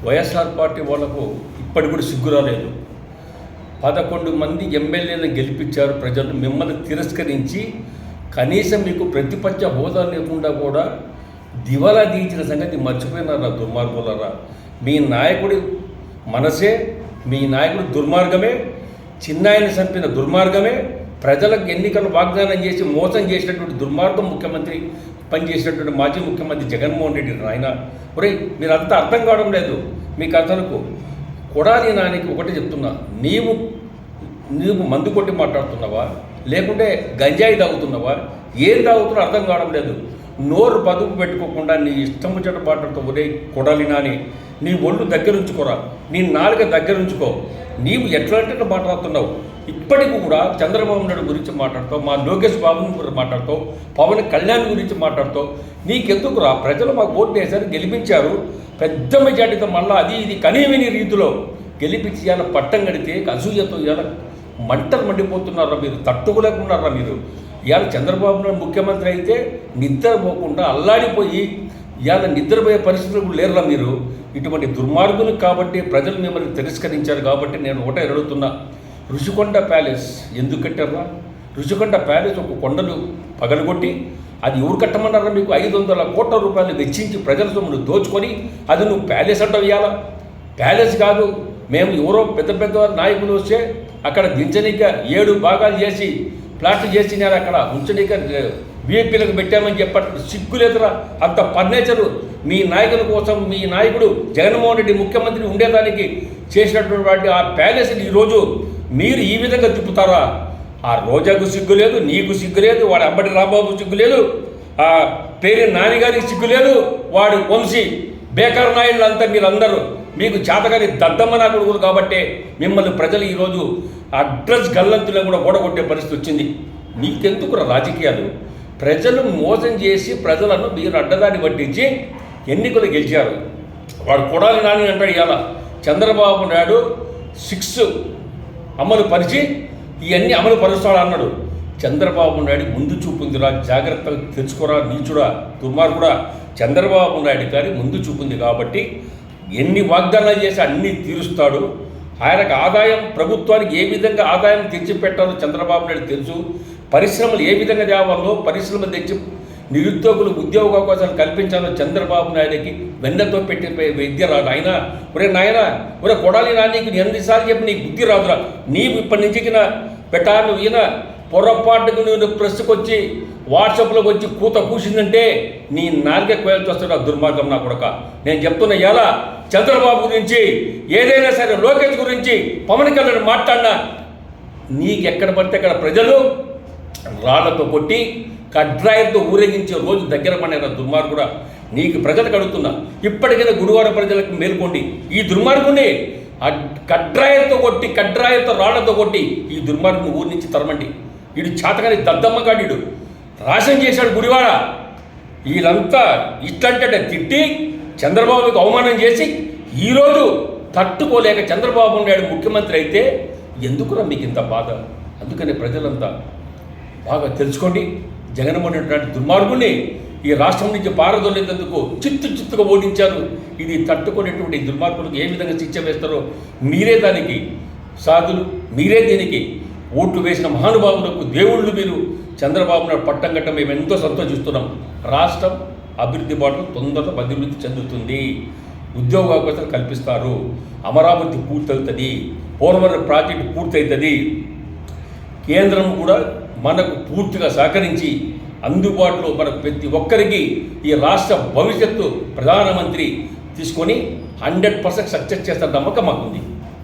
YSR party వాళ్లకు ఇప్పటి కూడా సిగ్గు రాలేదు. 11 మంది ఎమ్మెల్యేలను గెలిపించారు ప్రజలు. మిమ్మల్ని తిరస్కరించి కనీసం మీకు ప్రతిపక్ష హోదా లేకుండా కూడా దివాలా తీయించిన సంగతి మర్చిపోయినారా దుర్మార్గులారా? మీ నాయకుడి మనసే, మీ నాయకుడు దుర్మార్గమే, చిన్నాయని చంపిన దుర్మార్గమే, ప్రజలకు ఎన్నికలు వాగ్దానం చేసి మోసం చేసినటువంటి దుర్మార్గం ముఖ్యమంత్రి పనిచేసినటువంటి మాజీ ముఖ్యమంత్రి జగన్మోహన్ రెడ్డి నాయన. ఒరే, మీరు అంతా అర్థం కావడం లేదు. మీకు అతనుకు కొడాలి నానికి ఒకటి చెప్తున్నా, నీవు మందు కొట్టి మాట్లాడుతున్నావా లేకుంటే గంజాయి తాగుతున్నావా? ఏం తాగుతున్నా అర్థం కావడం లేదు. నోరు పదుపు పెట్టుకోకుండా నీ ఇష్టం వచ్చేట మాట్లాడుతూ ఒరే కొడాలి నాని, నీ ఒళ్ళు దగ్గరుంచుకోరా, నీ నాలుక దగ్గరుంచుకో. నీవు ఎట్లాంటి మాట్లాడుతున్నావు? ఇప్పటికి కూడా చంద్రబాబు నాయుడు గురించి మాట్లాడతావు, మా లోకేష్ బాబుని గురించి మాట్లాడతావు, పవన్ కళ్యాణ్ గురించి మాట్లాడతావు. నీకెందుకురా? ప్రజలు మాకు ఓట్లు వేశారు, గెలిపించారు పెద్ద మెజార్టీతో. మళ్ళీ అది ఇది కనీవిని రీతిలో గెలిపించి ఇవాళ పట్టం గడితే అసూయతో ఇవాళ మంటలు మండిపోతున్నారా మీరు? తట్టుకోలేకున్నారా మీరు? ఇవాళ చంద్రబాబు నాయుడు ముఖ్యమంత్రి అయితే నిద్రపోకుండా అల్లాడిపోయి ఇవాళ నిద్రపోయే పరిస్థితులు లేరురా మీరు. ఇటువంటి దుర్మార్గులు కాబట్టి ప్రజలు మిమ్మల్ని తిరస్కరించారు. కాబట్టి నేను ఒకటే అడుగుతున్నా, రుషికొండ ప్యాలెస్ ఎందుకు కట్టారా? రుషికొండ ప్యాలెస్ ఒక కొండలు పగలగొట్టి అది ఎవరు కట్టమన్నారా? మీకు 500 కోట్ల రూపాయలు వెచ్చించి ప్రజల సొమ్మును దోచుకొని అది నువ్వు ప్యాలెస్ అంటావు. ఇవ్వాలా ప్యాలెస్ కాదు, మేము ఎవరో పెద్ద పెద్ద నాయకులు వస్తే అక్కడ దించనీక 7 భాగాలు చేసి ప్లాట్లు చేసినారు, అక్కడ ఉంచనీక వీఐపీలకు పెట్టామని చెప్పట్టు సిగ్గులేదురా? అంత ఫర్నిచరు మీ నాయకుల కోసం మీ నాయకుడు జగన్మోహన్ రెడ్డి ముఖ్యమంత్రి ఉండేదానికి చేసినటువంటి ఆ ప్యాలెస్ని ఈరోజు మీరు ఈ విధంగా తిప్పుతారా? ఆ రోజాకు సిగ్గు లేదు, నీకు సిగ్గు లేదు, వాడు అంబటి రాంబాబు సిగ్గు లేదు, ఆ పేరు నానిగారికి సిగ్గు లేదు, వాడు వంశీ బేకార్ నాయుళ్ళంతా మీరందరూ మీకు చేతగాని దద్దమ్మ నా కొడుకులు కాబట్టే మిమ్మల్ని ప్రజలు ఈరోజు అడ్రస్ గల్లంతులో కూడా ఓడగొట్టే పరిస్థితి వచ్చింది. మీకెందుకు రాజకీయాలు? ప్రజలు మోసం చేసి ప్రజలను మీరు అడ్డదాన్ని పట్టించి ఎన్నికలు గెలిచారు. వాడు కొడాలి నాని అంటాడు ఇవాళ చంద్రబాబు నాయుడు 6 అమలు పరిచి ఇవన్నీ అమలు పరుస్తాడు అన్నాడు. చంద్రబాబు నాయుడు ముందు చూపుందిరా, జాగ్రత్తగా తెలుసుకోరా నీచుడా దుర్మార్గుడా. చంద్రబాబు నాయుడు గారి ముందు చూపుంది కాబట్టి ఎన్ని వాగ్దానాలు చేసి అన్నీ తీరుస్తాడు. ఆయనకు ఆదాయం, ప్రభుత్వానికి ఏ విధంగా ఆదాయం తెచ్చిపెట్టాలో చంద్రబాబు నాయుడు తెలుసు. పరిశ్రమలు ఏ విధంగా తేవాలో, పరిశ్రమలు తెచ్చి నిరుద్యోగులు ఉద్యోగ అవకాశాలు కల్పించాలో చంద్రబాబు నాయుడికి వెన్నతో పెట్టి విద్య రాదు. ఆయన ఒరే నాయన, ఒరే కొడాలి నా, నీకు ఎన్నిసార్లు చెప్పి నీకు బుద్ధి రాదురా? నీవు ఇప్పటి నుంచి పెట్టాను ఈయన పొరపాటుకు నువ్వు ప్రెస్కి వచ్చి వాట్సాప్లోకి వచ్చి కూత కూసిందంటే నీ నాలుగే కోయాల్సి వస్తాడు. దుర్మార్గం నా కొడక. నేను చెప్తున్నా ఎలా చంద్రబాబు గురించి ఏదైనా సరే, లోకేష్ గురించి, పవన్ కళ్యాణ్ మాట్లాడినా నీకు ఎక్కడ పడితే అక్కడ ప్రజలు రాళ్లతో కొట్టి కడ్రాయితో ఊరేగించే రోజు దగ్గర పడిన దుర్మార్గుడా. నీకు ప్రజలకు అడుగుతున్నా, ఇప్పటికైనా గురువారం ప్రజలకు మేల్కోండి. ఈ దుర్మార్గుని కడ్రాయితో కొట్టి, కడ్రాయితో రాళ్లతో కొట్టి ఈ దుర్మార్గుని ఊరి నుంచి తరమండి. వీడు చేతగాని దద్దమ్మగాడు రాశం చేశాడు గుడివాడ. వీళ్ళంతా ఇట్లాంటే తిట్టి చంద్రబాబుకి అవమానం చేసి ఈరోజు తట్టుకోలేక చంద్రబాబు నాయుడు ముఖ్యమంత్రి అయితే ఎందుకురా మీకు ఇంత బాధ? అందుకని ప్రజలంతా బాగా తెలుసుకోండి. జగన్మోహన్ రెడ్డి దుర్మార్గుని ఈ రాష్ట్రం నుంచి పారదోలేందుకు చిత్తుగా ఓడించారు. ఇది తట్టుకునేటువంటి దుర్మార్గులకు ఏ విధంగా శిక్ష వేస్తారో మీరే దానికి సాధులు, మీరే దీనికి ఓట్లు వేసిన మహానుభావులకు దేవుళ్ళు మీరు. చంద్రబాబు నాయుడు పట్టం గట్ట మేము ఎంతో సంతోషిస్తున్నాం. రాష్ట్రం అభివృద్ధి బాటలో తొందరగా అభివృద్ధి చెందుతుంది. ఉద్యోగ అవకాశాలు కల్పిస్తారు. అమరావతి పూర్తవుతుంది, పోలవరం ప్రాజెక్టు పూర్తవుతుంది. కేంద్రం కూడా మనకు పూర్తిగా సహకరించి అందుబాటులో మనకు ప్రతి ఒక్కరికి ఈ రాష్ట్ర భవిష్యత్తు ప్రధానమంత్రి తీసుకొని 100% సక్సెస్ చేస్తారు నమ్మకం మాకుంది.